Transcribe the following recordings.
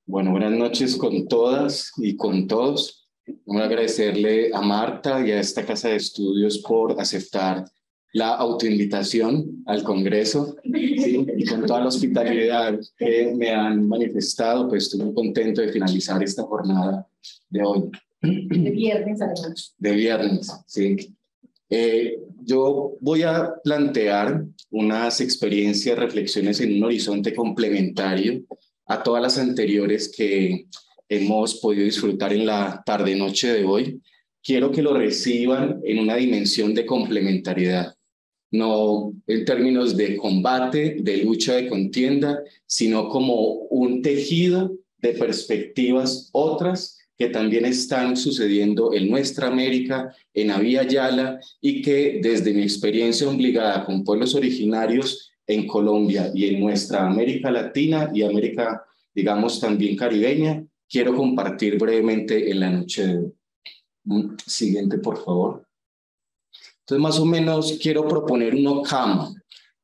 Bueno, buenas noches con todas y con todos. Vamos a agradecerle a Marta y a esta casa de estudios por aceptar la autoinvitación al Congreso, ¿sí? Y con toda la hospitalidad que me han manifestado, pues estoy muy contento de finalizar esta jornada de hoy. De viernes además. De viernes, sí. Yo voy a plantear unas experiencias, reflexiones en un horizonte complementario a todas las anteriores que hemos podido disfrutar en la tarde-noche de hoy. Quiero que lo reciban en una dimensión de complementariedad, no en términos de combate, de lucha, de contienda, sino como un tejido de perspectivas otras que también están sucediendo en nuestra América, en Abya Yala, y que desde mi experiencia obligada con pueblos originarios en Colombia y en nuestra América Latina y América, digamos, también caribeña, quiero compartir brevemente en la noche de hoy. Siguiente, por favor. Entonces, más o menos, quiero proponer un Ocama.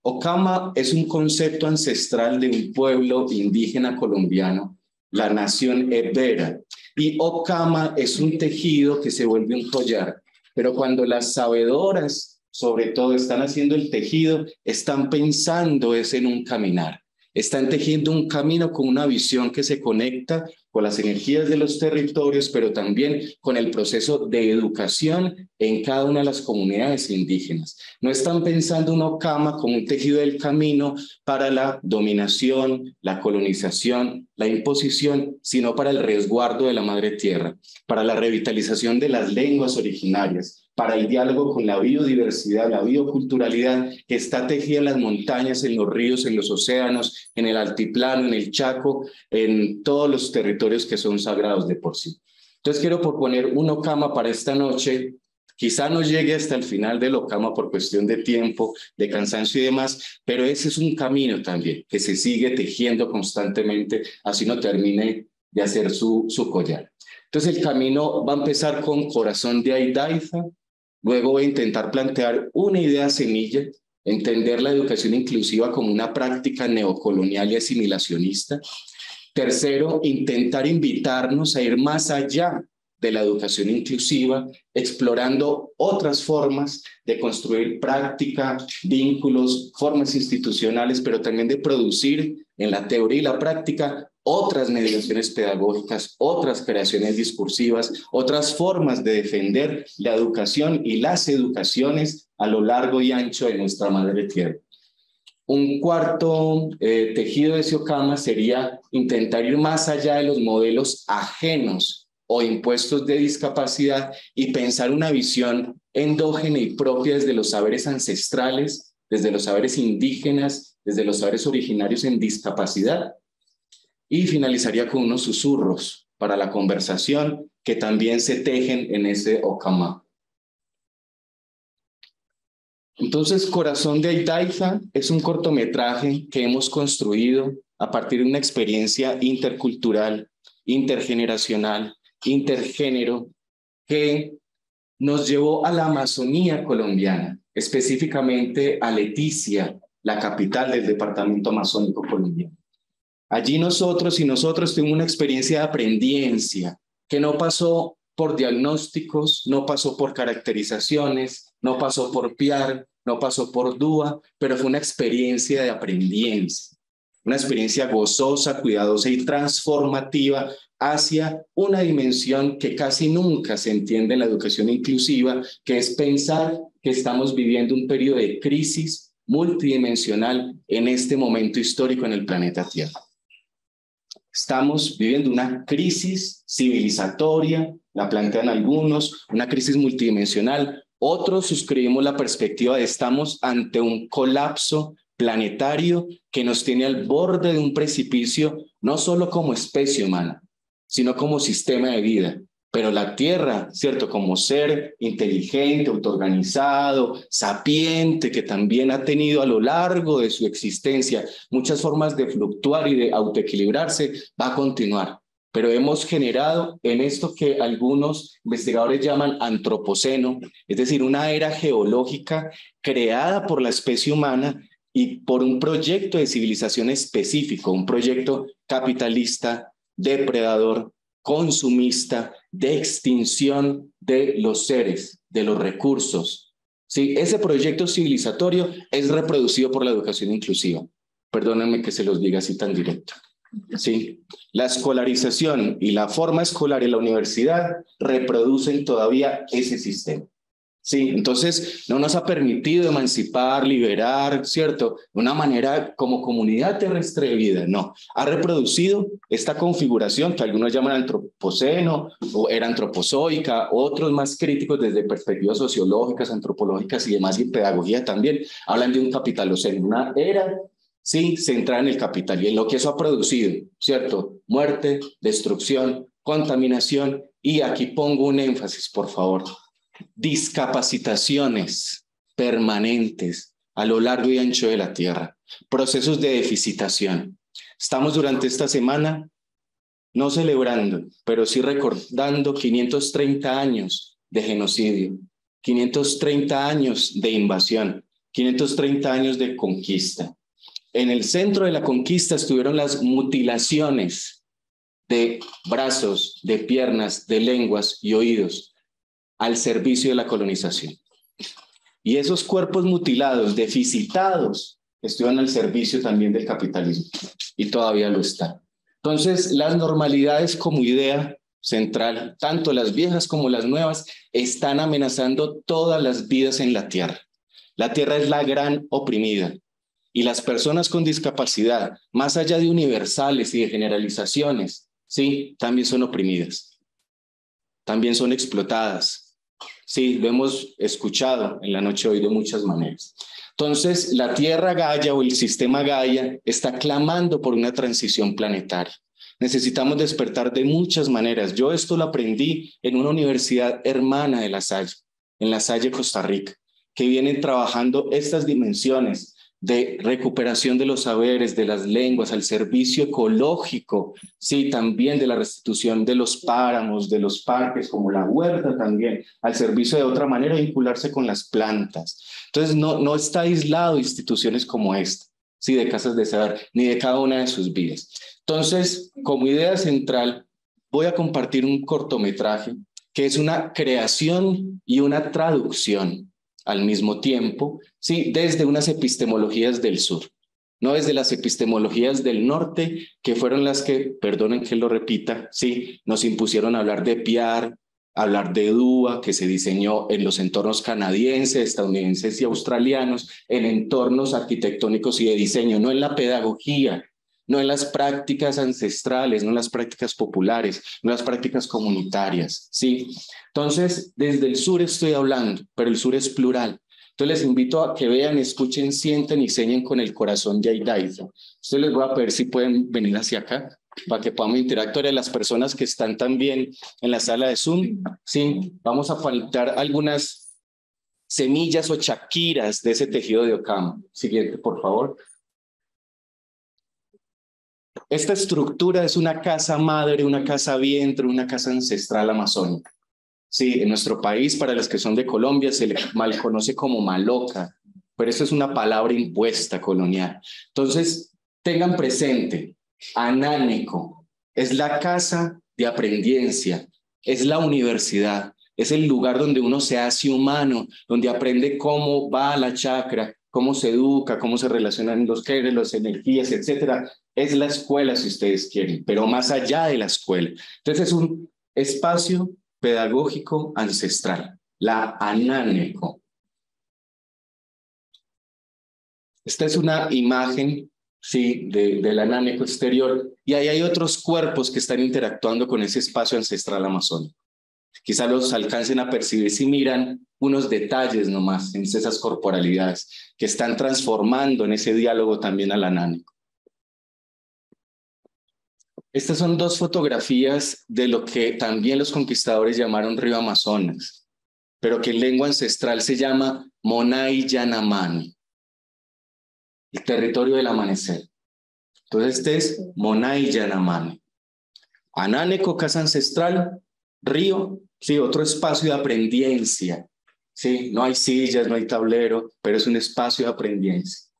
Ocama es un concepto ancestral de un pueblo indígena colombiano, la nación Ebera. Y Ocama es un tejido que se vuelve un collar. Pero cuando las sabedoras, sobre todo, están haciendo el tejido, están pensando es en un caminar. Están tejiendo un camino con una visión que se conecta con las energías de los territorios, pero también con el proceso de educación en cada una de las comunidades indígenas. No están pensando una Ocama como un tejido del camino para la dominación, la colonización, la imposición, sino para el resguardo de la madre tierra, para la revitalización de las lenguas originarias, para el diálogo con la biodiversidad, la bioculturalidad que está tejida en las montañas, en los ríos, en los océanos, en el altiplano, en el Chaco, en todos los territorios que son sagrados de por sí. Entonces quiero proponer un Ocama para esta noche. Quizá no llegue hasta el final del Ocama por cuestión de tiempo, de cansancio y demás, pero ese es un camino también que se sigue tejiendo constantemente, así no termine de hacer su collar. Entonces el camino va a empezar con Corazón de Aidaiza. Luego voy a intentar plantear una idea semilla, entender la educación inclusiva como una práctica neocolonial y asimilacionista. Tercero, intentar invitarnos a ir más allá de la educación inclusiva, explorando otras formas de construir práctica, vínculos, formas institucionales, pero también de producir en la teoría y la práctica otras mediaciones pedagógicas, otras creaciones discursivas, otras formas de defender la educación y las educaciones a lo largo y ancho de nuestra madre tierra. Un cuarto tejido de ese Ocama sería intentar ir más allá de los modelos ajenos o impuestos de discapacidad y pensar una visión endógena y propia desde los saberes ancestrales, desde los saberes indígenas, desde los saberes originarios en discapacidad. Y finalizaría con unos susurros para la conversación que también se tejen en ese Ocama. Entonces, Corazón de Aidaiza es un cortometraje que hemos construido a partir de una experiencia intercultural, intergeneracional, intergénero, que nos llevó a la Amazonía colombiana, específicamente a Leticia, la capital del departamento amazónico colombiano. Allí nosotros y nosotros tuvimos una experiencia de aprendiencia que no pasó por diagnósticos, no pasó por caracterizaciones, no pasó por PIAR, no pasó por DUA, pero fue una experiencia de aprendiencia, una experiencia gozosa, cuidadosa y transformativa hacia una dimensión que casi nunca se entiende en la educación inclusiva, que es pensar que estamos viviendo un periodo de crisis multidimensional en este momento histórico en el planeta Tierra. Estamos viviendo una crisis civilizatoria, la plantean algunos, una crisis multidimensional. Otros suscribimos la perspectiva de estamos ante un colapso planetario que nos tiene al borde de un precipicio, no solo como especie humana, sino como sistema de vida. Pero la Tierra, ¿cierto? Como ser inteligente, autoorganizado, sapiente, que también ha tenido a lo largo de su existencia muchas formas de fluctuar y de autoequilibrarse, va a continuar. Pero hemos generado en esto que algunos investigadores llaman antropoceno, es decir, una era geológica creada por la especie humana y por un proyecto de civilización específico, un proyecto capitalista, depredador, consumista, de extinción de los seres, de los recursos. Sí, ese proyecto civilizatorio es reproducido por la educación inclusiva. Perdónenme que se los diga así tan directo. Sí, la escolarización y la forma escolar en la universidad reproducen todavía ese sistema. Sí, entonces no nos ha permitido emancipar, liberar, ¿cierto? De una manera como comunidad terrestre de vida, no. Ha reproducido esta configuración que algunos llaman antropoceno o era antropozoica, otros más críticos desde perspectivas sociológicas, antropológicas y demás, y pedagogía también, hablan de un capitaloceno, una era, sí, centrada en el capital y en lo que eso ha producido, ¿cierto? Muerte, destrucción, contaminación, y aquí pongo un énfasis, por favor. Discapacitaciones permanentes a lo largo y ancho de la tierra, procesos de deficitación. Estamos durante esta semana no celebrando, pero sí recordando 530 años de genocidio, 530 años de invasión, 530 años de conquista. En el centro de la conquista estuvieron las mutilaciones de brazos, de piernas, de lenguas y oídos, al servicio de la colonización. Y esos cuerpos mutilados, deficitados, estuvieron al servicio también del capitalismo y todavía lo están. Entonces, las normalidades como idea central, tanto las viejas como las nuevas, están amenazando todas las vidas en la Tierra. La Tierra es la gran oprimida y las personas con discapacidad, más allá de universales y de generalizaciones, sí, también son oprimidas, también son explotadas. Sí, lo hemos escuchado en la noche de hoy de muchas maneras. Entonces, la Tierra Gaia o el sistema Gaia está clamando por una transición planetaria. Necesitamos despertar de muchas maneras. Yo esto lo aprendí en una universidad hermana de La Salle, en La Salle, Costa Rica, que vienen trabajando estas dimensiones de recuperación de los saberes, de las lenguas, al servicio ecológico, sí, también de la restitución de los páramos, de los parques, como la huerta también, al servicio de otra manera de vincularse con las plantas. Entonces, no está aislado de instituciones como esta, sí, de casas de saber, ni de cada una de sus vidas. Entonces, como idea central, voy a compartir un cortometraje que es una creación y una traducción al mismo tiempo, sí, desde unas epistemologías del sur, no desde las epistemologías del norte, que fueron las que, perdonen que lo repita, sí, nos impusieron hablar de Piar, hablar de Dúa, que se diseñó en los entornos canadienses, estadounidenses y australianos, en entornos arquitectónicos y de diseño, no en la pedagogía, no en las prácticas ancestrales, no en las prácticas populares, no en las prácticas comunitarias, ¿sí? Entonces, desde el sur estoy hablando, pero el sur es plural. Entonces les invito a que vean, escuchen, sienten y señen con el corazón de Aidaiza. Entonces les voy a pedir si pueden venir hacia acá para que podamos interactuar. Y las personas que están también en la sala de Zoom, sí, vamos a faltar algunas semillas o chaquiras de ese tejido de Ocam. Siguiente, por favor. Esta estructura es una casa madre, una casa vientre, una casa ancestral amazónica. Sí, en nuestro país, para los que son de Colombia, se le mal conoce como maloca, pero eso es una palabra impuesta colonial. Entonces, tengan presente, Anánico es la casa de aprendencia, es la universidad, es el lugar donde uno se hace humano, donde aprende cómo va la chakra, cómo se educa, cómo se relacionan los genes, las energías, etcétera. Es la escuela, si ustedes quieren, pero más allá de la escuela. Entonces, es un espacio pedagógico ancestral, la Anánico. Esta es una imagen, sí, del Anánico exterior, y ahí hay otros cuerpos que están interactuando con ese espacio ancestral amazónico. Quizá los alcancen a percibir si miran unos detalles nomás en esas corporalidades que están transformando en ese diálogo también al Anánico. Estas son dos fotografías de lo que también los conquistadores llamaron Río Amazonas, pero que en lengua ancestral se llama Monai Yanamani, el territorio del amanecer. Entonces este es Monai Yanamani. Anánico, casa ancestral, río, sí, otro espacio de aprendencia. Sí, no hay sillas, no hay tablero, pero es un espacio de aprendencia.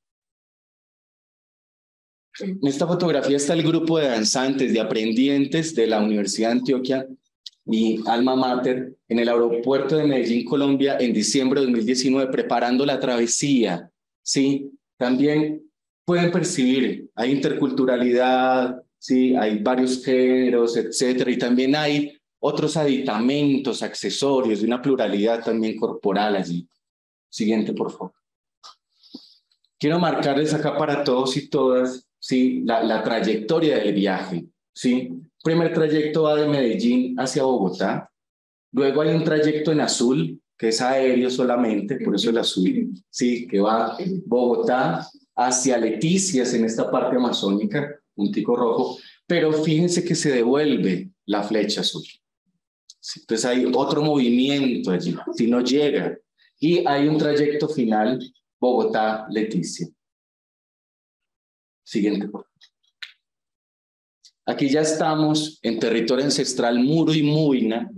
En esta fotografía está el grupo de danzantes, de aprendientes de la Universidad de Antioquia, mi alma mater, en el aeropuerto de Medellín, Colombia, en diciembre de 2019, preparando la travesía. ¿Sí? También pueden percibir, hay interculturalidad, ¿sí? Hay varios géneros, etcétera, y también hay otros aditamentos, accesorios, de una pluralidad también corporal allí. Siguiente, por favor. Quiero marcarles acá para todos y todas, ¿sí? La trayectoria del viaje, ¿sí? Primer trayecto va de Medellín hacia Bogotá, luego hay un trayecto en azul, que es aéreo solamente, por eso el azul, ¿sí? Que va Bogotá hacia Leticias en esta parte amazónica, puntico rojo, pero fíjense que se devuelve la flecha azul. ¿Sí? Entonces hay otro movimiento allí, si no llega, y hay un trayecto final Bogotá-Leticia. Siguiente, por favor. Aquí ya estamos en territorio ancestral Muro y Muina,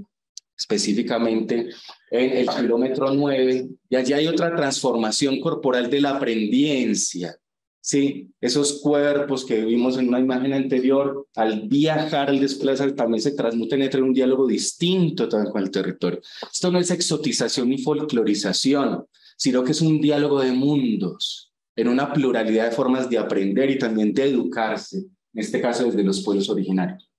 específicamente en el kilómetro 9, y allí hay otra transformación corporal de la aprendiencia. Sí, esos cuerpos que vimos en una imagen anterior, al viajar, al desplazar, también se transmuten entre un diálogo distinto también con el territorio. Esto no es exotización ni folclorización, sino que es un diálogo de mundos, en una pluralidad de formas de aprender y también de educarse, en este caso desde los pueblos originarios.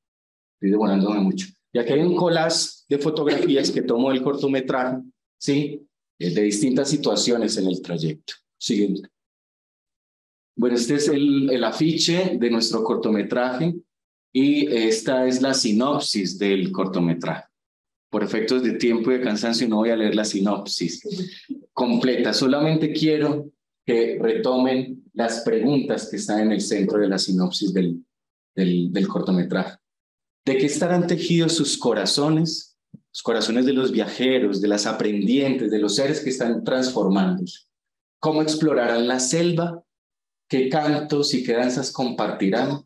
Estoy demorándome mucho. Y aquí hay un collage de fotografías que tomó el cortometraje, ¿sí? De distintas situaciones en el trayecto. Siguiente. Bueno, este es el afiche de nuestro cortometraje y esta es la sinopsis del cortometraje. Por efectos de tiempo y de cansancio no voy a leer la sinopsis completa, solamente quiero que retomen las preguntas que están en el centro de la sinopsis del cortometraje. ¿De qué estarán tejidos sus corazones? Los corazones de los viajeros, de las aprendientes, de los seres que están transformándose. ¿Cómo explorarán la selva? ¿Qué cantos y qué danzas compartirán?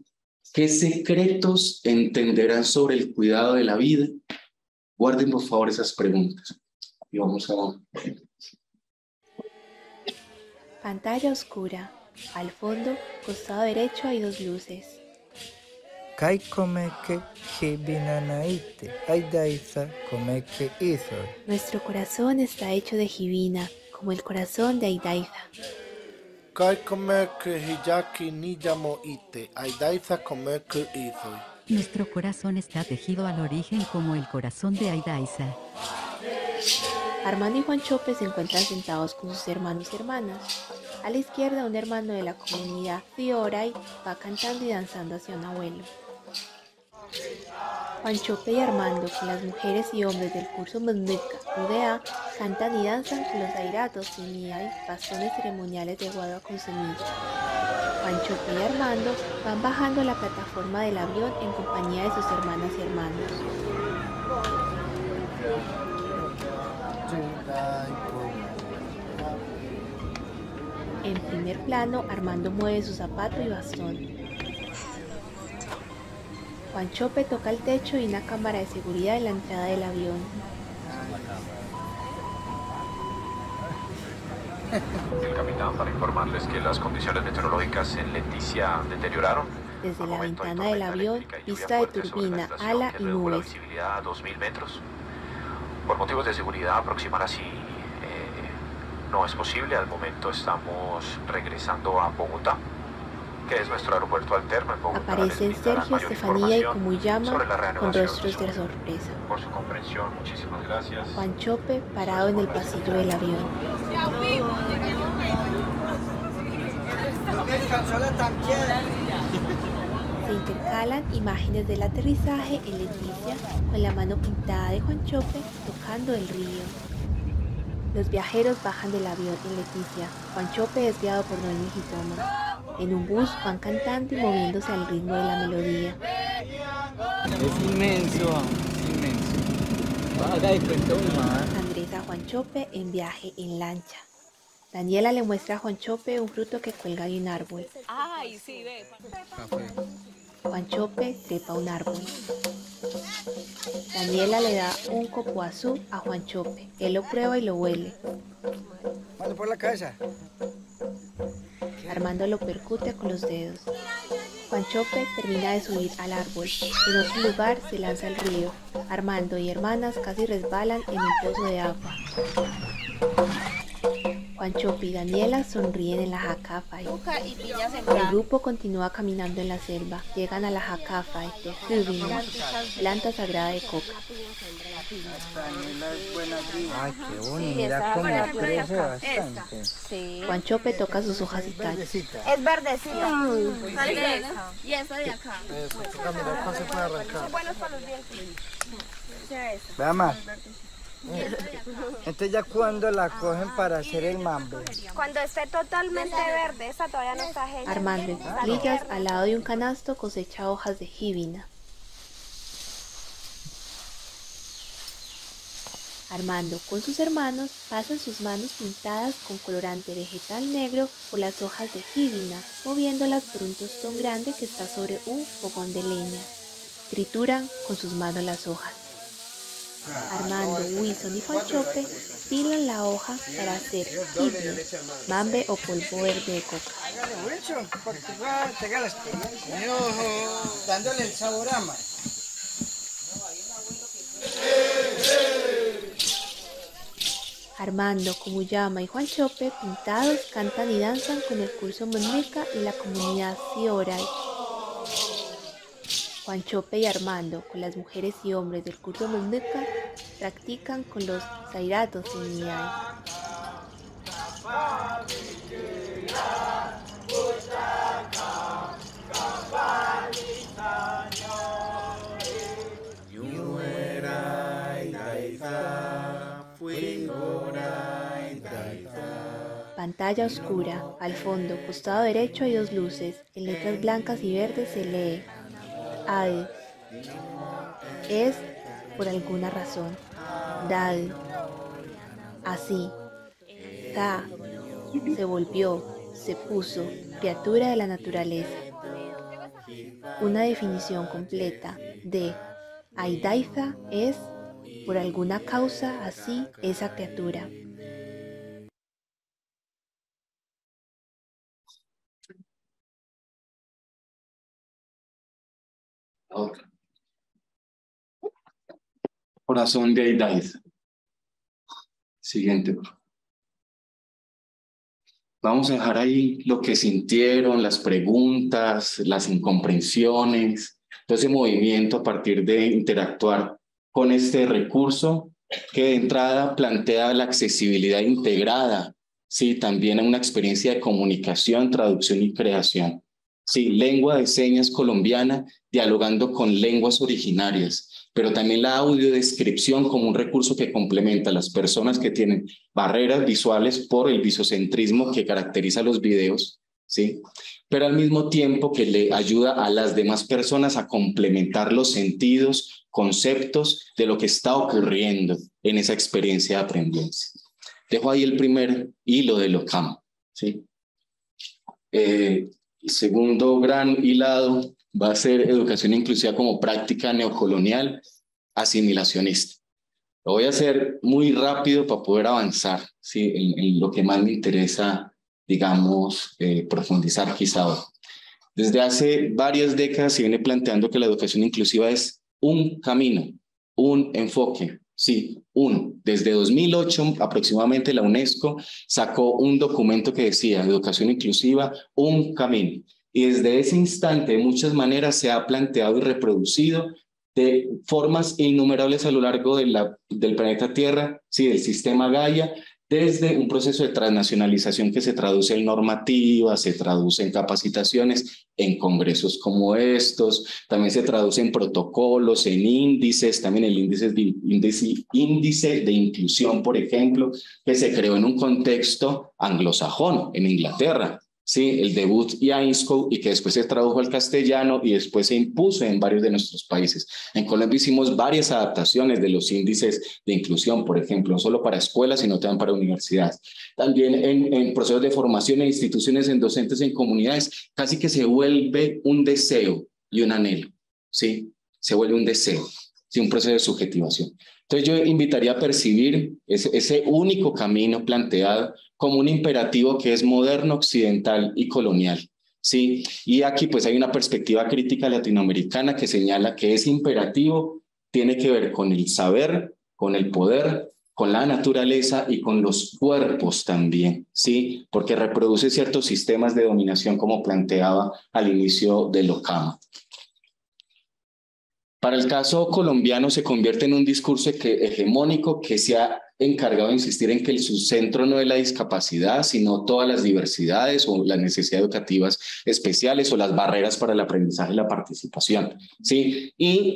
¿Qué secretos entenderán sobre el cuidado de la vida? Guarden por favor esas preguntas. Y vamos a... Pantalla oscura. Al fondo, costado derecho, hay dos luces. Kai komeke hibinanaite, aidaisa komeke iso. Nuestro corazón está hecho de jibina, como el corazón de Aidaiza. Kai komeke hiyaki niyamo ite, aidaisa komeke iso. Nuestro corazón está tejido al origen como el corazón de Aidaiza. Armando y Juan Chope se encuentran sentados con sus hermanos y hermanas. A la izquierda, un hermano de la comunidad Fioray va cantando y danzando hacia un abuelo. Juan Chope y Armando, con las mujeres y hombres del curso Mudmika UDA, cantan y danzan con los airatos y miay, bastones ceremoniales de guadua con semilla. Juan Chope y Armando van bajando la plataforma del avión en compañía de sus hermanas y hermanos. En primer plano, Armando mueve su zapato y bastón. Juan Chope toca el techo y una cámara de seguridad en la entrada del avión. El capitán para informarles que las condiciones meteorológicas en Leticia deterioraron. Desde la ventana del avión, vista de turbina, ala y nubes. Visibilidad a 2000 metros. Por motivos de seguridad, aproximar así no es posible. Al momento estamos regresando a Bogotá, que es nuestro aeropuerto alterno en Bogotá. Aparecen Sergio, Estefanía y Kumuyama con rostros de sorpresa. Por su comprensión, muchísimas gracias. Juan Chope parado en el pasillo del avión. Se intercalan imágenes del aterrizaje en Leticia con la mano pintada de Juan Chope tocando el río. Los viajeros bajan del avión en Leticia. Juan Chope es guiado por Noemi Gitoma. En un bus van cantando y moviéndose al ritmo de la melodía. Es inmenso, es inmenso. Andrés a Juan Chope en viaje en lancha. Daniela le muestra a Juan Chope un fruto que cuelga de un árbol. Ay, sí, ve. Juan Chope trepa un árbol. Daniela le da un copoazú a Juan Chope. Él lo prueba y lo huele. Mano por la cabeza. Armando lo percute con los dedos. Juanchope termina de subir al árbol. En otro lugar se lanza al río. Armando y Hermanas casi resbalan en un pozo de agua. Juanchope y Daniela sonríen en la Hakafai. El grupo continúa caminando en la selva. Llegan a la Hakafai de Hübina, planta sagrada de coca. Ay, qué bonito. Mira cómo crece bastante. Sí. Juanchope toca sus hojas y tallos. Es verdecita. Y esa de acá. Eso, toca mirar cuál se puede arrancar. Buenos para los dientes. Vea más. Entonces ya cuando la cogen para hacer el mambo. Cuando esté totalmente verde, esa todavía no está hecha. Armando en cuclillas al lado de un canasto cosecha hojas de Hübina. Armando con sus hermanos pasan sus manos pintadas con colorante vegetal negro por las hojas de Hübina, moviéndolas por un tostón grande que está sobre un fogón de leña. Trituran con sus manos las hojas. Armando, Wilson y Juanchope pilan la hoja para hacer hibia, mambe o polvo verde de coca. Dándole el sabor a más. Armando, Kumuyama y Juanchope, pintados, cantan y danzan con el curso Monmeca y la comunidad Sioray. Juanchope y Armando, con las mujeres y hombres del curso Monmeca, practican con los Zairatos en Niay. Pantalla oscura, al fondo, costado derecho hay dos luces, en letras blancas y verdes se lee Ad, es por alguna razón, Dad, así, Ta, se volvió, se puso, criatura de la naturaleza. Una definición completa de Aidaiza es, por alguna causa así, esa criatura. Otra. Corazón de Aidaiza. Siguiente. Vamos a dejar ahí lo que sintieron, las preguntas, las incomprensiones, todo ese movimiento a partir de interactuar con este recurso que de entrada plantea la accesibilidad integrada, sí, también a una experiencia de comunicación, traducción y creación. Sí, lengua de señas colombiana dialogando con lenguas originarias, pero también la audiodescripción como un recurso que complementa a las personas que tienen barreras visuales por el visocentrismo que caracteriza los videos, ¿sí? Pero al mismo tiempo que le ayuda a las demás personas a complementar los sentidos, conceptos de lo que está ocurriendo en esa experiencia de aprendencia. Dejo ahí el primer hilo de Lockham, ¿sí? El segundo gran hilado va a ser educación inclusiva como práctica neocolonial asimilacionista. Lo voy a hacer muy rápido para poder avanzar, ¿sí? en lo que más me interesa, digamos, profundizar quizá ahora. Desde hace varias décadas se viene planteando que la educación inclusiva es un camino, un enfoque, sí, Desde 2008 aproximadamente la UNESCO sacó un documento que decía educación inclusiva, un camino. Y desde ese instante de muchas maneras se ha planteado y reproducido de formas innumerables a lo largo del planeta Tierra, sí, del sistema Gaia, desde un proceso de transnacionalización que se traduce en normativas, se traduce en capacitaciones, en congresos como estos, también se traduce en protocolos, en índices, también el índice de inclusión, por ejemplo, que se creó en un contexto anglosajón, en Inglaterra. Sí, el debut IAINSCO y que después se tradujo al castellano y después se impuso en varios de nuestros países. En Colombia hicimos varias adaptaciones de los índices de inclusión, por ejemplo, no solo para escuelas, sino también para universidades. También en procesos de formación en instituciones, en docentes, en comunidades, casi que se vuelve un deseo y un anhelo, ¿sí? Se vuelve un deseo, ¿sí? Un proceso de subjetivación. Entonces yo invitaría a percibir ese único camino planteado como un imperativo que es moderno, occidental y colonial. ¿sí? Y aquí pues hay una perspectiva crítica latinoamericana que señala que ese imperativo tiene que ver con el saber, con el poder, con la naturaleza y con los cuerpos también, ¿sí? Porque reproduce ciertos sistemas de dominación como planteaba al inicio del Ocama. Para el caso colombiano se convierte en un discurso hegemónico que se ha encargado de insistir en que su centro no es la discapacidad, sino todas las diversidades o las necesidades educativas especiales o las barreras para el aprendizaje y la participación, ¿sí? Y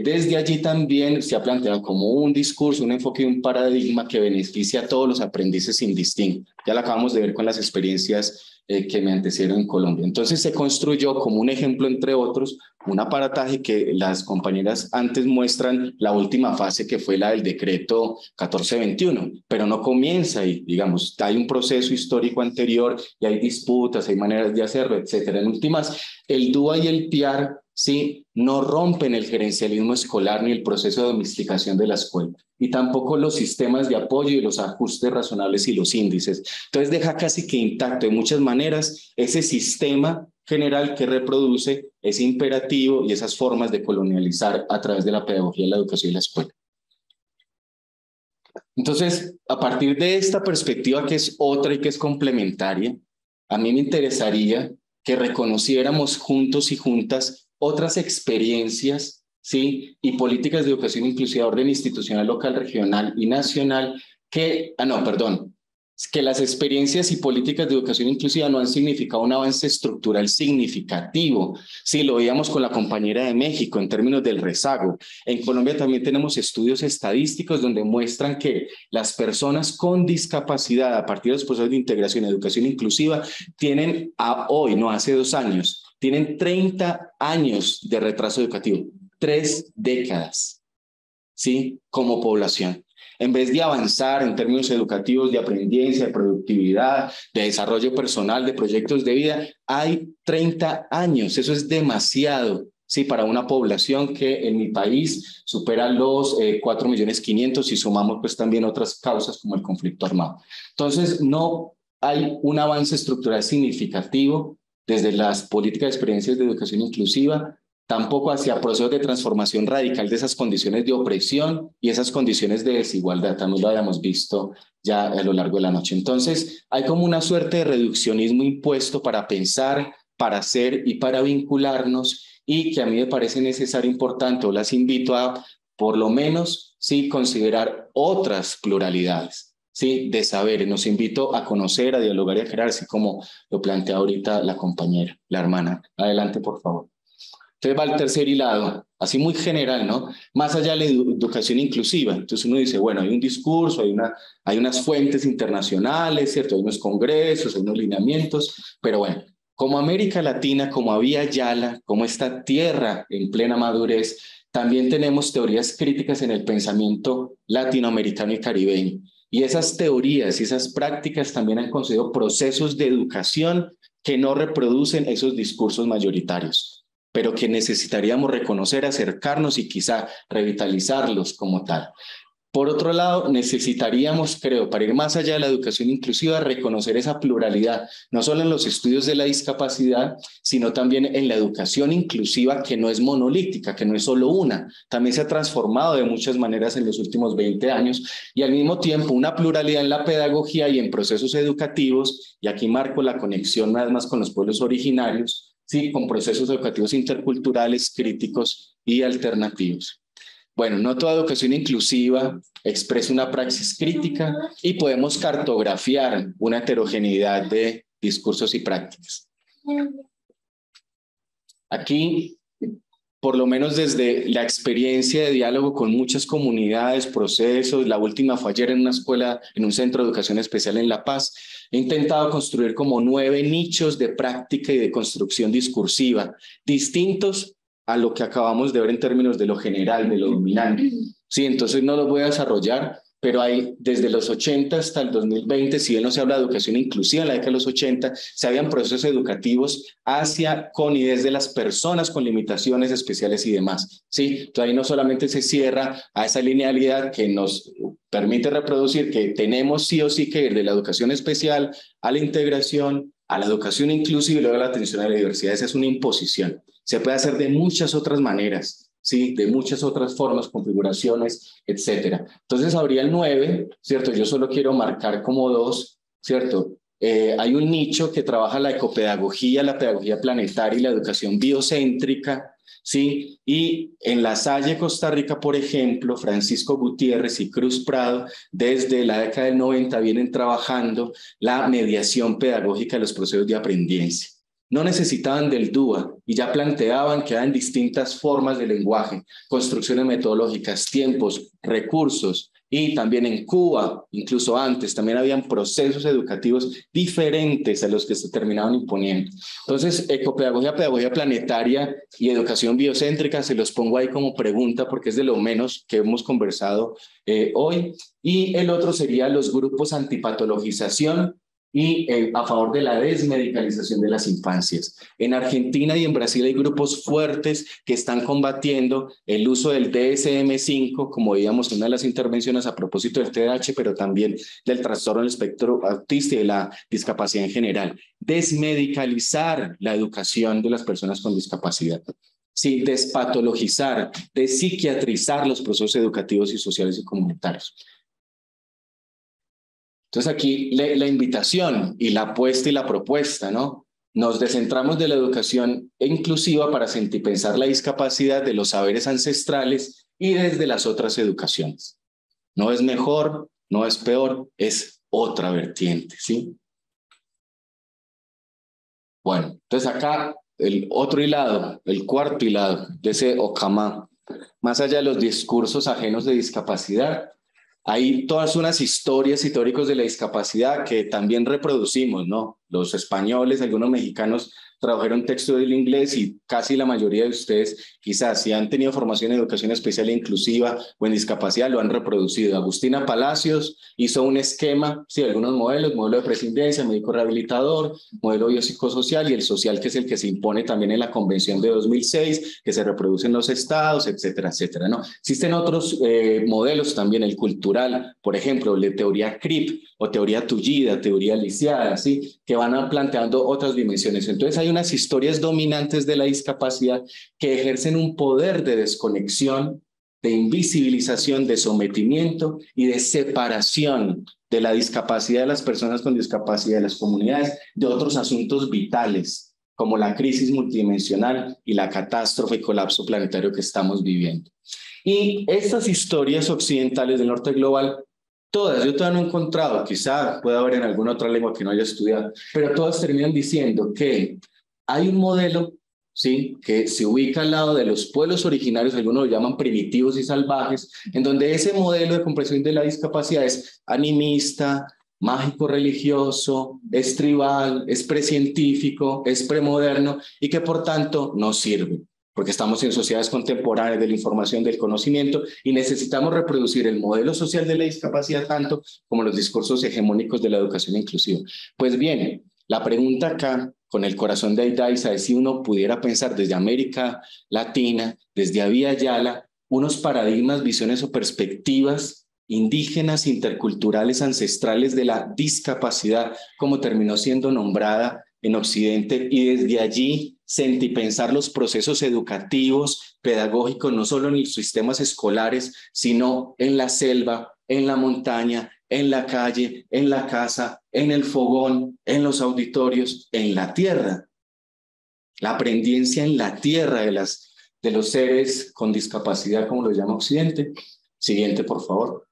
desde allí también se ha planteado como un discurso, un enfoque y un paradigma que beneficia a todos los aprendices sin distingo. Ya lo acabamos de ver con las experiencias que me antecedieron en Colombia. Entonces se construyó como un ejemplo, entre otros, un aparataje que las compañeras antes muestran la última fase, que fue la del decreto 1421, pero no comienza ahí, digamos, hay un proceso histórico anterior y hay disputas, hay maneras de hacerlo, etcétera. En últimas, el DUA y el PIAR, sí, no rompen el gerencialismo escolar ni el proceso de domesticación de la escuela, y tampoco los sistemas de apoyo y los ajustes razonables y los índices. Entonces deja casi que intacto de muchas maneras ese sistema general que reproduce ese imperativo y esas formas de colonializar a través de la pedagogía, la educación y la escuela. Entonces, a partir de esta perspectiva, que es otra y que es complementaria, a mí me interesaría que reconociéramos juntos y juntas otras experiencias, ¿sí? Y políticas de educación inclusiva, orden institucional, local, regional y nacional, que las experiencias y políticas de educación inclusiva no han significado un avance estructural significativo. Sí, lo veíamos con la compañera de México en términos del rezago. En Colombia también tenemos estudios estadísticos donde muestran que las personas con discapacidad a partir de los procesos de integración y educación inclusiva tienen hace 2 años, tienen 30 años de retraso educativo, 3 décadas, ¿sí? Como población. En vez de avanzar en términos educativos, de aprendizaje, de productividad, de desarrollo personal, de proyectos de vida, hay 30 años. Eso es demasiado, ¿sí? Para una población que en mi país supera los 4.500.000 si sumamos pues también otras causas como el conflicto armado. Entonces, no hay un avance estructural significativo desde las políticas de experiencias de educación inclusiva, tampoco hacia procesos de transformación radical de esas condiciones de opresión y esas condiciones de desigualdad. También lo habíamos visto ya a lo largo de la noche. Entonces, hay como una suerte de reduccionismo impuesto para pensar, para hacer y para vincularnos, y que a mí me parece necesario, importante, o las invito a, por lo menos, sí, considerar otras pluralidades, sí, de saberes. Nos invito a conocer, a dialogar y a crear, así como lo plantea ahorita la compañera, la hermana. Adelante, por favor. Entonces va el tercer hilado, así muy general, ¿no? Más allá de la educación inclusiva. Entonces uno dice, bueno, hay un discurso, hay unas fuentes internacionales, ¿cierto? Hay unos congresos, hay unos lineamientos, pero bueno, como América Latina, como Vía Yala, como esta tierra en plena madurez, también tenemos teorías críticas en el pensamiento latinoamericano y caribeño. Y esas teorías y esas prácticas también han conseguido procesos de educación que no reproducen esos discursos mayoritarios, pero que necesitaríamos reconocer, acercarnos y quizá revitalizarlos como tal. Por otro lado, necesitaríamos, creo, para ir más allá de la educación inclusiva, reconocer esa pluralidad, no solo en los estudios de la discapacidad, sino también en la educación inclusiva, que no es monolítica, que no es solo una, también se ha transformado de muchas maneras en los últimos 20 años, y al mismo tiempo una pluralidad en la pedagogía y en procesos educativos, y aquí marco la conexión una vez más con los pueblos originarios, sí, con procesos educativos interculturales, críticos y alternativos. Bueno, no toda educación inclusiva expresa una praxis crítica y podemos cartografiar una heterogeneidad de discursos y prácticas. Aquí, por lo menos desde la experiencia de diálogo con muchas comunidades, procesos, la última fue ayer en una escuela, en un centro de educación especial en La Paz, he intentado construir como 9 nichos de práctica y de construcción discursiva, distintos a lo que acabamos de ver en términos de lo general, de lo dominante. Sí, entonces no los voy a desarrollar, pero hay desde los 80 hasta el 2020, si bien no se habla de educación inclusiva, en la década de los 80 se habían procesos educativos hacia, con y desde las personas con limitaciones especiales y demás. Sí, entonces ahí no solamente se cierra a esa linealidad que nos permite reproducir que tenemos sí o sí que ir de la educación especial a la integración, a la educación inclusiva y luego a la atención a la diversidad. Esa es una imposición. Se puede hacer de muchas otras maneras, ¿sí? De muchas otras formas, configuraciones, etcétera. Entonces habría el 9, ¿cierto? Yo solo quiero marcar como 2, ¿cierto? Hay un nicho que trabaja la ecopedagogía, la pedagogía planetaria y la educación biocéntrica, ¿sí? Y en La Salle, Costa Rica, por ejemplo, Francisco Gutiérrez y Cruz Prado, desde la década del 90 vienen trabajando la mediación pedagógica de los procesos de aprendizaje. No necesitaban del DUA y ya planteaban que eran distintas formas de lenguaje, construcciones metodológicas, tiempos, recursos, y también en Cuba, incluso antes, también habían procesos educativos diferentes a los que se terminaban imponiendo. Entonces, ecopedagogía, pedagogía planetaria y educación biocéntrica, se los pongo ahí como pregunta porque es de lo menos que hemos conversado hoy. Y el otro sería los grupos antipatologización y a favor de la desmedicalización de las infancias. En Argentina y en Brasil hay grupos fuertes que están combatiendo el uso del DSM-5, como veíamos en una de las intervenciones a propósito del TDAH, pero también del trastorno del espectro autista y de la discapacidad en general. Desmedicalizar la educación de las personas con discapacidad. Sí, despatologizar, despsiquiatrizar los procesos educativos y sociales y comunitarios. Entonces aquí la invitación y la apuesta y la propuesta, ¿no? Nos descentramos de la educación inclusiva para pensar la discapacidad de los saberes ancestrales y desde las otras educaciones. No es mejor, no es peor, es otra vertiente, ¿sí? Bueno, entonces acá el otro hilado, el cuarto hilado de ese Okamá, más allá de los discursos ajenos de discapacidad, hay todas unas historias y teóricos de la discapacidad que también reproducimos, ¿no? Los españoles, algunos mexicanos tradujeron texto del inglés y casi la mayoría de ustedes, quizás si han tenido formación en educación especial e inclusiva o en discapacidad, lo han reproducido. Agustina Palacios hizo un esquema, sí, algunos modelos, modelo de presidencia, médico rehabilitador, modelo biopsicosocial y el social, que es el que se impone también en la Convención de 2006, que se reproduce en los estados, etcétera, etcétera, ¿no? Existen otros modelos también, el cultural, por ejemplo, de teoría CRIP o teoría tullida, teoría lisiada, ¿sí? Que van planteando otras dimensiones. Entonces hay unas historias dominantes de la discapacidad que ejercen un poder de desconexión, de invisibilización, de sometimiento y de separación de la discapacidad de las personas con discapacidad de las comunidades de otros asuntos vitales, como la crisis multidimensional y la catástrofe y colapso planetario que estamos viviendo. Y estas historias occidentales del norte global, todas, yo todavía no he encontrado, quizá pueda haber en alguna otra lengua que no haya estudiado, pero todas terminan diciendo que hay un modelo, ¿sí?, que se ubica al lado de los pueblos originarios, algunos lo llaman primitivos y salvajes, en donde ese modelo de comprensión de la discapacidad es animista, mágico religioso, es tribal, es precientífico, es premoderno y que por tanto no sirve, porque estamos en sociedades contemporáneas de la información, del conocimiento y necesitamos reproducir el modelo social de la discapacidad tanto como los discursos hegemónicos de la educación inclusiva. Pues bien, la pregunta acá, con el corazón de Aida Isa, es si uno pudiera pensar desde América Latina, desde Abya Yala, unos paradigmas, visiones o perspectivas indígenas, interculturales, ancestrales de la discapacidad, como terminó siendo nombrada en Occidente, y desde allí pensar los procesos educativos, pedagógicos, no solo en los sistemas escolares, sino en la selva, en la montaña, en la calle, en la casa, en el fogón, en los auditorios, en la tierra. La aprendencia en la tierra de los seres con discapacidad, como lo llama Occidente. Siguiente, por favor.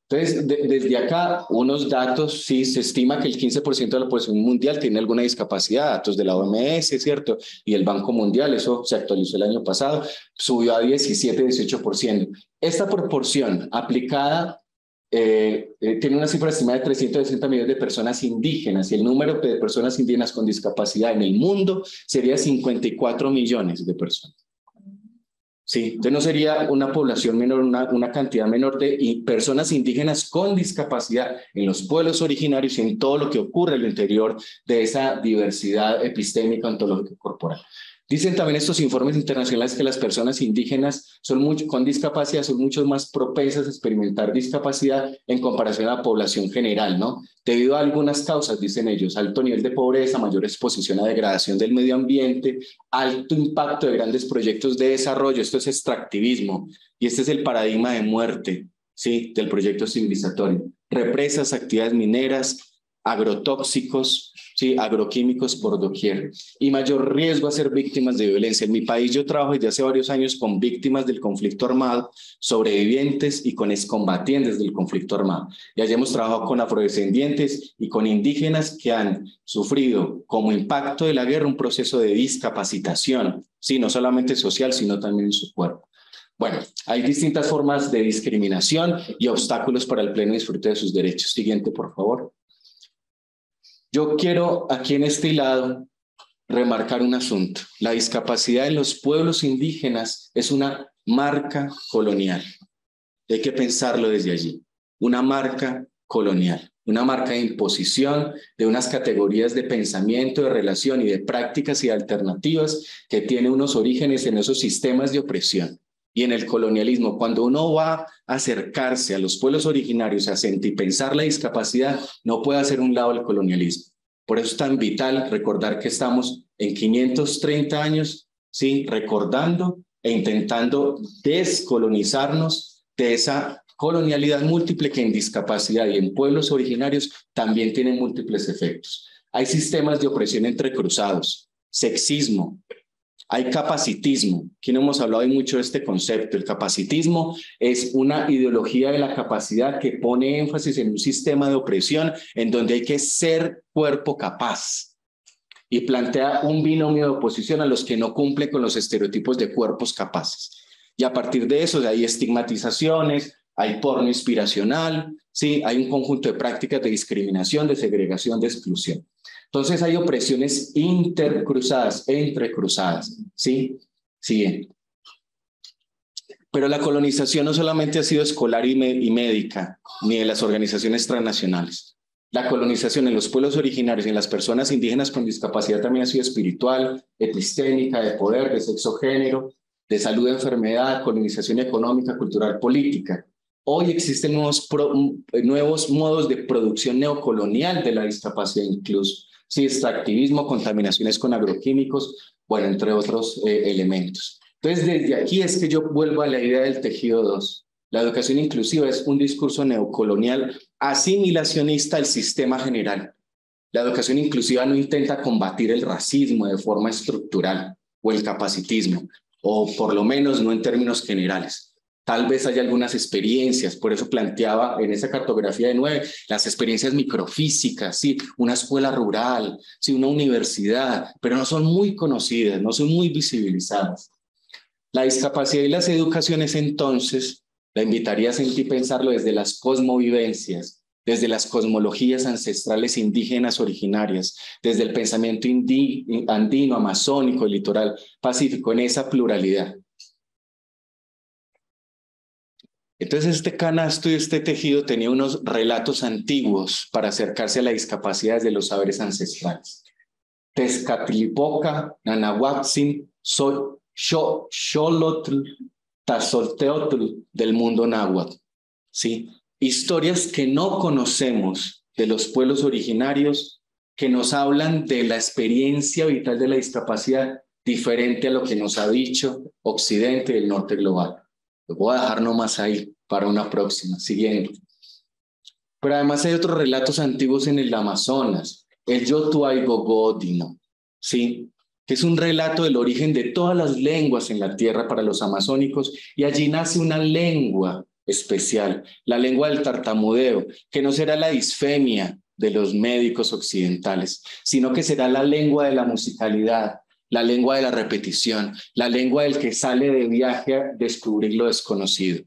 Entonces, desde acá, unos datos, sí, se estima que el 15% de la población mundial tiene alguna discapacidad, datos de la OMS, ¿cierto? Y el Banco Mundial, eso se actualizó el año pasado, subió a 17-18%. Esta proporción aplicada tiene una cifra estimada de 360 millones de personas indígenas y el número de personas indígenas con discapacidad en el mundo sería 54 millones de personas. Sí, entonces no sería una población menor, una cantidad menor de personas indígenas con discapacidad en los pueblos originarios y en todo lo que ocurre al interior de esa diversidad epistémica, ontológica y corporal. Dicen también estos informes internacionales que las personas indígenas con discapacidad son mucho más propensas a experimentar discapacidad en comparación a la población general, ¿no? Debido a algunas causas, dicen ellos: alto nivel de pobreza, mayor exposición a degradación del medio ambiente, alto impacto de grandes proyectos de desarrollo. Esto es extractivismo y este es el paradigma de muerte, ¿sí?, del proyecto civilizatorio. Represas, actividades mineras, agrotóxicos, ¿sí?, agroquímicos por doquier, y mayor riesgo a ser víctimas de violencia. En mi país yo trabajo desde hace varios años con víctimas del conflicto armado, sobrevivientes y con excombatientes del conflicto armado. Y allí hemos trabajado con afrodescendientes y con indígenas que han sufrido como impacto de la guerra un proceso de discapacitación, sí, no solamente social, sino también en su cuerpo. Bueno, hay distintas formas de discriminación y obstáculos para el pleno disfrute de sus derechos. Siguiente, por favor. Yo quiero aquí en este lado remarcar un asunto. La discapacidad en los pueblos indígenas es una marca colonial. Hay que pensarlo desde allí. Una marca colonial, una marca de imposición de unas categorías de pensamiento, de relación y de prácticas y alternativas que tiene unos orígenes en esos sistemas de opresión. Y en el colonialismo, cuando uno va a acercarse a los pueblos originarios, a sentir y pensar la discapacidad, no puede hacer un lado el colonialismo. Por eso es tan vital recordar que estamos en 530 años, ¿sí?, recordando e intentando descolonizarnos de esa colonialidad múltiple que en discapacidad y en pueblos originarios también tienen múltiples efectos. Hay sistemas de opresión entrecruzados, sexismo, hay capacitismo. Aquí no hemos hablado mucho de este concepto. El capacitismo es una ideología de la capacidad que pone énfasis en un sistema de opresión en donde hay que ser cuerpo capaz y plantea un binomio de oposición a los que no cumplen con los estereotipos de cuerpos capaces. Y a partir de eso hay estigmatizaciones, hay porno inspiracional, ¿sí?, hay un conjunto de prácticas de discriminación, de segregación, de exclusión. Entonces hay opresiones intercruzadas, entrecruzadas, ¿sí? Siguiente. Pero la colonización no solamente ha sido escolar y médica, ni de las organizaciones transnacionales. La colonización en los pueblos originarios y en las personas indígenas con discapacidad también ha sido espiritual, epistémica, de poder, de sexo, género, de salud, enfermedad, colonización económica, cultural, política. Hoy existen nuevos modos de producción neocolonial de la discapacidad incluso. Sí, extractivismo, contaminaciones con agroquímicos, bueno, entre otros elementos. Entonces, desde aquí es que yo vuelvo a la idea del tejido 2. La educación inclusiva es un discurso neocolonial asimilacionista al sistema general. La educación inclusiva no intenta combatir el racismo de forma estructural o el capacitismo, o por lo menos no en términos generales. Tal vez haya algunas experiencias, por eso planteaba en esa cartografía de 9 las experiencias microfísicas, ¿sí?, una escuela rural, ¿sí?, una universidad, pero no son muy conocidas, no son muy visibilizadas. La discapacidad y las educaciones, entonces, la invitaría a sentir y pensarlo desde las cosmovivencias, desde las cosmologías ancestrales indígenas originarias, desde el pensamiento andino, amazónico, litoral pacífico, en esa pluralidad. Entonces este canasto y este tejido tenía unos relatos antiguos para acercarse a la discapacidad desde los saberes ancestrales. Tezcatlipoca, Nanahuatzin, Xolotl, Tazolteotl del mundo náhuatl, ¿sí? Historias que no conocemos de los pueblos originarios que nos hablan de la experiencia vital de la discapacidad diferente a lo que nos ha dicho Occidente y el norte global. Lo voy a dejar nomás ahí para una próxima, siguiente. Pero además hay otros relatos antiguos en el Amazonas, el Yotuaigogodino, ¿sí?, que es un relato del origen de todas las lenguas en la tierra para los amazónicos, y allí nace una lengua especial, la lengua del tartamudeo, que no será la disfemia de los médicos occidentales, sino que será la lengua de la musicalidad, la lengua de la repetición, la lengua del que sale de viaje a descubrir lo desconocido.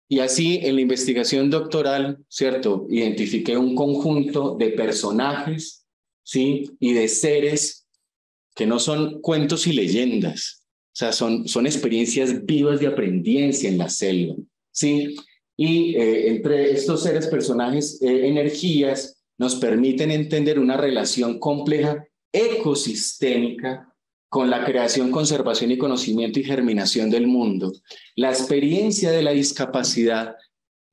Y así en la investigación doctoral, ¿cierto?, identifiqué un conjunto de personajes, ¿sí?, y de seres que no son cuentos y leyendas, o sea, son experiencias vivas de aprendencia en la selva, ¿sí? Y entre estos seres, personajes, energías, nos permiten entender una relación compleja ecosistémica con la creación, conservación y conocimiento y germinación del mundo. La experiencia de la discapacidad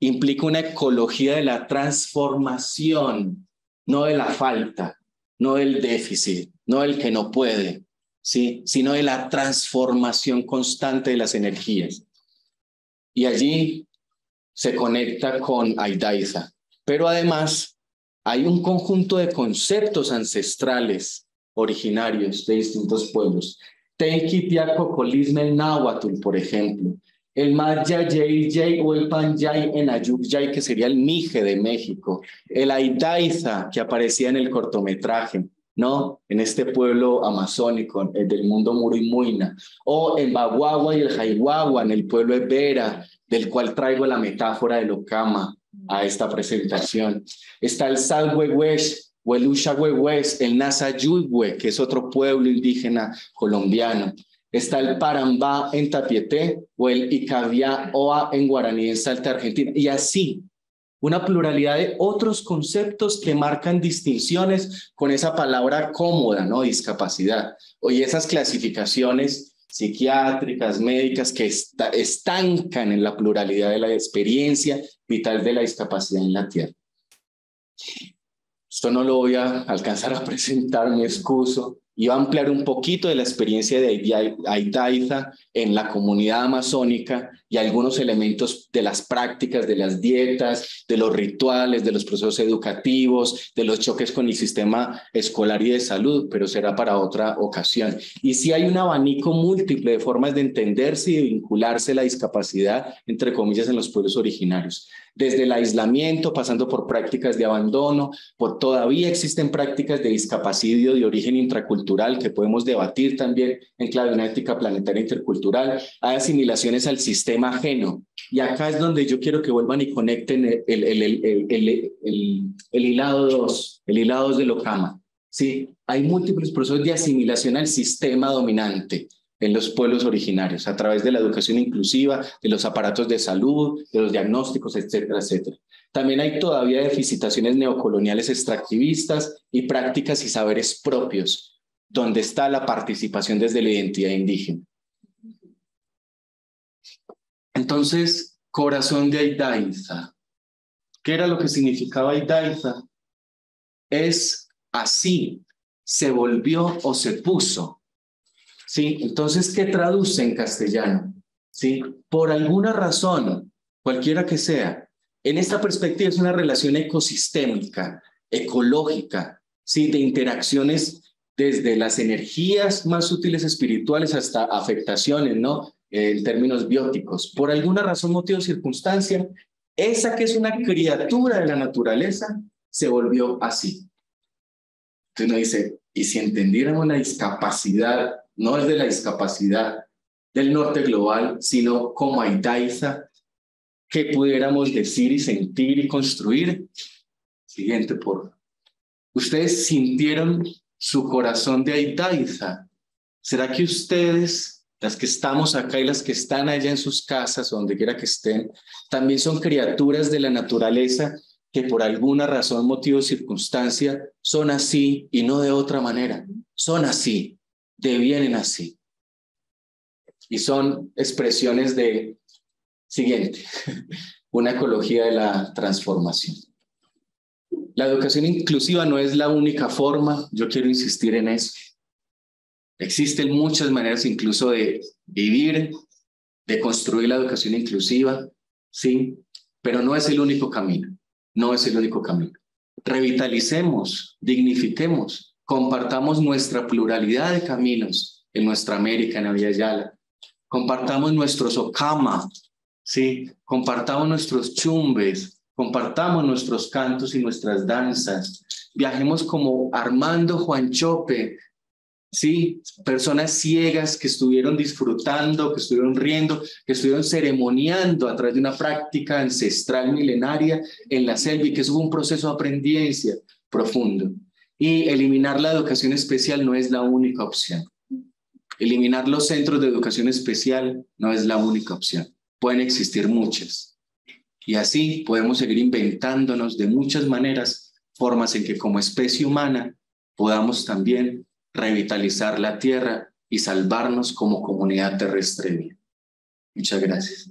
implica una ecología de la transformación, no de la falta, no del déficit, no del que no puede, ¿sí? Sino de la transformación constante de las energías. Y allí se conecta con Aidaiza. Pero además hay un conjunto de conceptos ancestrales originarios de distintos pueblos. Tenquitiacocolisme náhuatl, por ejemplo. El Mayayay o el Panyay en Ayukyay, que sería el Mije de México. El Aidaiza, que aparecía en el cortometraje, ¿no? En este pueblo amazónico del mundo Muruy-Muina. O el Baguagua y el Jaihuagua, en el pueblo de Vera, del cual traigo la metáfora del Ocama a esta presentación. Está el Salhuehuesh o el Ushagüehues, el Nazayuhue, que es otro pueblo indígena colombiano. Está el Parambá en Tapieté o el Icavia Oa en Guaraní en Salta, Argentina. Y así, una pluralidad de otros conceptos que marcan distinciones con esa palabra cómoda, ¿no? Discapacidad. Y esas clasificaciones psiquiátricas, médicas, que estancan en la pluralidad de la experiencia vital de la discapacidad en la Tierra. Esto no lo voy a alcanzar a presentar, me excuso. Iba a ampliar un poquito de la experiencia de Aidaiza en la comunidad amazónica y algunos elementos de las prácticas, de las dietas, de los rituales, de los procesos educativos, de los choques con el sistema escolar y de salud, pero será para otra ocasión. Y sí hay un abanico múltiple de formas de entenderse y de vincularse la discapacidad, entre comillas, en los pueblos originarios. Desde el aislamiento, pasando por prácticas de abandono, por todavía existen prácticas de discapacidio de origen intracultural que podemos debatir también en clave de una ética planetaria intercultural. Hay asimilaciones al sistema ajeno. Y acá es donde yo quiero que vuelvan y conecten el hilado 2, el hilado 2 del Ocama. ¿Sí? Hay múltiples procesos de asimilación al sistema dominante en los pueblos originarios, a través de la educación inclusiva, de los aparatos de salud, de los diagnósticos, etcétera, etcétera. También hay todavía deficitaciones neocoloniales extractivistas y prácticas y saberes propios, donde está la participación desde la identidad indígena. Entonces, corazón de Aidaiza. ¿Qué era lo que significaba Aidaiza? Es así, se volvió o se puso. ¿Sí? Entonces, ¿qué traduce en castellano? ¿Sí? Por alguna razón, cualquiera que sea, en esta perspectiva es una relación ecosistémica, ecológica, ¿sí? De interacciones desde las energías más sutiles espirituales hasta afectaciones, ¿no? En términos bióticos. Por alguna razón, motivo o circunstancia, esa que es una criatura de la naturaleza se volvió así. Entonces uno dice, ¿y si entendiéramos la discapacidad? No es de la discapacidad del norte global, sino como Aidaiza, que pudiéramos decir y sentir y construir. Siguiente, por favor. ¿Ustedes sintieron su corazón de Aidaiza? ¿Será que ustedes, las que estamos acá y las que están allá en sus casas o donde quiera que estén, también son criaturas de la naturaleza que por alguna razón, motivo o circunstancia son así y no de otra manera? Son así. Devienen así. Y son expresiones de, siguiente, una ecología de la transformación. La educación inclusiva no es la única forma, yo quiero insistir en eso. Existen muchas maneras incluso de vivir, de construir la educación inclusiva, sí, pero no es el único camino, no es el único camino. Revitalicemos, dignifiquemos, compartamos nuestra pluralidad de caminos en nuestra América, en Abya Yala. Compartamos nuestros Ocama, ¿sí? Compartamos nuestros chumbes, compartamos nuestros cantos y nuestras danzas. Viajemos como Armando Juanchope, ¿sí? Personas ciegas que estuvieron disfrutando, que estuvieron riendo, que estuvieron ceremoniando a través de una práctica ancestral milenaria en la selva y que eso fue un proceso de aprendencia profundo. Y eliminar la educación especial no es la única opción. Eliminar los centros de educación especial no es la única opción. Pueden existir muchas. Y así podemos seguir inventándonos de muchas maneras, formas en que como especie humana podamos también revitalizar la tierra y salvarnos como comunidad terrestre. Muchas gracias.